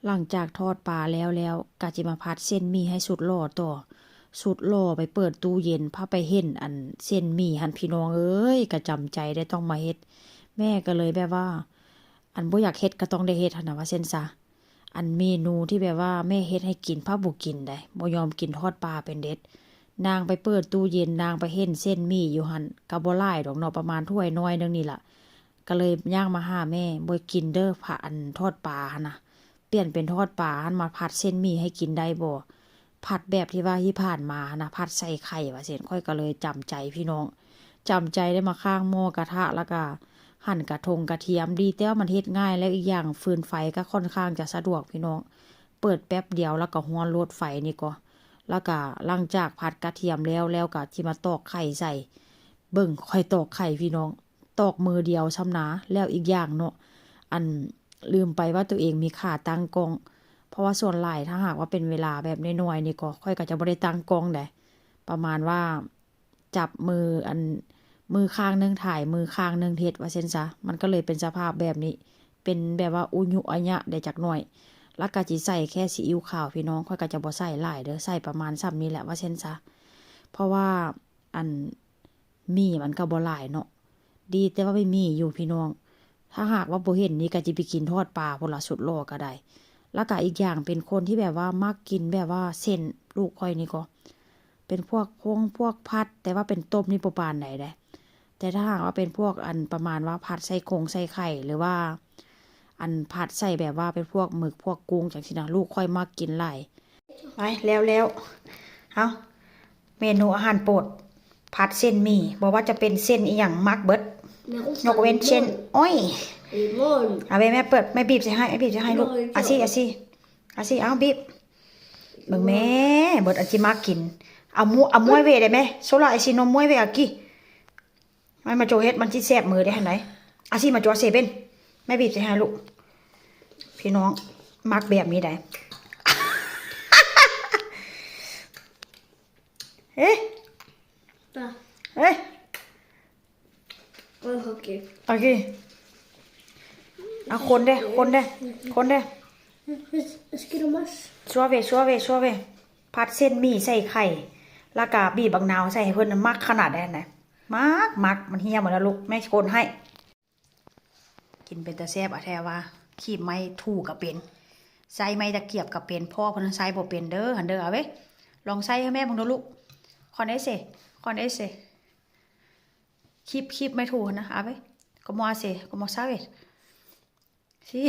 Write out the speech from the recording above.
หลังจากทอดปลาแล้วกะจิมาพัดเส้นหมี่ให้สุดหล่อต่อสุดหล่อไปเปิดตู้เย็นพาไปเห็นอันเส้นหมี่หันพี่น้องเอ้ยกะจำใจได้ต้องมาเฮ็ดแม่ก็เลยแบบว่า อันบ่อยากเฮ็ดก็ต้องได้เฮ็ดหั่นน่ะว่าเส้นซะอันเมนูที่แบบว่าแม่เฮ็ดให้กินพาบ่กินได้บ่ยอมกินทอดปลาเป็นเด็ดนางไปเปิดตู้เย็นนางไปเห็นเส้นหมี่อยู่หั่นก็บ่หลายดอกเนาะประมาณถ้วยน้อยนึงนี่ล่ะก็เลยย่างมาหาแม่บ่กินเด้อผัดอันทอดปลาหั่นน่ะเปลี่ยนเป็นทอดปลาหั่นมาผัดเส้นหมี่ให้กินได้บ่ผัดแบบที่ว่าที่ผ่านมานะผัดใส่ไข่ว่าเส้นค่อยก็เลยจำใจพี่น้องจำใจได้มาข้างหม้อกระทะแล้วก็หั่นกระเทียมดีแต่ว่ามันเฮ็ดง่ายแล้วอีกอย่างฟืนไฟก็ค่อนข้างจะสะดวกพี่น้องเปิดแป๊บเดียวแล้วก็ฮ้อนรดไฟนี่ก็แล้วก็หลังจากผัดกระเทียมแล้วก็ที่มาตอกไข่ใส่เบิ่งค่อยตอกไข่พี่น้องตอกมือเดียวชำนาแล้วอีกอย่างเนาะอันลืมไปว่าตัวเองมีขาตั้งกล้องเพราะว่าส่วนหลายถ้าหากว่าเป็นเวลาแบบน้อยๆนี่ก็ค่อยก็จะบ่ได้ตั้งกล้องได้ประมาณว่าจับมืออันมือข้างนึงถ่ายมือข้างนึงเฮ็ดว่าเช่นซะมันก็เลยเป็นสภาพแบบนี้เป็นแบบว่าอุยุอัญะได้จักหน่อยแล้วก็สิใส่แค่ซีอิ๊วขาวพี่น้องค่อยก็จะบ่ใส่หลายเด้อใส่ประมาณส่ำนี้แหละว่าเช่นซะเพราะว่าอันมีมันก็บ่หลายเนาะดีแต่ว่าไม่มีอยู่พี่น้องถ้าหากว่าบ่เห็นนี่ก็สิไปกินทอดปลาพุ่นละสุดโลก็ได้แล้วก็อีกอย่างเป็นคนที่แบบว่ามักกินแบบว่าเส้นลูกค่อยนี่ก็เป็นพวกพวกพัดแต่ว่าเป็นต้มนี่บ่ปานใดได้แต่ถ้าหากว่าเป็นพวกอันประมาณว่าผัดใส่ใส่ไข่หรือว่าอันผัดใส่แบบว่าเป็นพวกหมึกพวกกุ้งจังซี่นะลูกค่อยมักกินหลายไปแล้วเอาเมนูอาหารโปรดผัดเส้นหมี่บอกว่าจะเป็นเส้นอีหยังมักเบิดยกเว้นเส้นอ้อยเอาไปแม่เปิดแม่บีบใส่ให้ลูกอาซี่เอาบีบเบิ่งแม่เบิดอันที่มักกินเอามวยเวได้ไหมโซล่าไอซีนมมวยเวอะกี้ไม่มาโจเฮ็ดมันสิแซ่บมือได้หั่นไหนอาซี่มาโจเซเป็นแม่บีบใส่ให้ลูกพี่น้องมักแบบนี้ได้เอ๊ะโอเคเอาคนเด้ชัวเวผัดเส้นหมี่ใส่ไข่แล้วก็บีบบักนาวใส่ให้เพิ่นมักขนาดได้ไหนมักมันเหี่ยหมดแล้วลูกแม่คนให้กินเป็นตาแซ่บอะแท้ว่าขีบไม้ถูกกับเป็นใส่ไม้ตะเกียบกับเป็นพ่อเพิ่นใส่บ่เป็นเด้อหันเด้อเอาเว้ยลองใส่ให้แม่เบิ่งดูลูกคอนเอเซคีบไม่ถูกนะเอาเว้ยcomo hace como sabes sí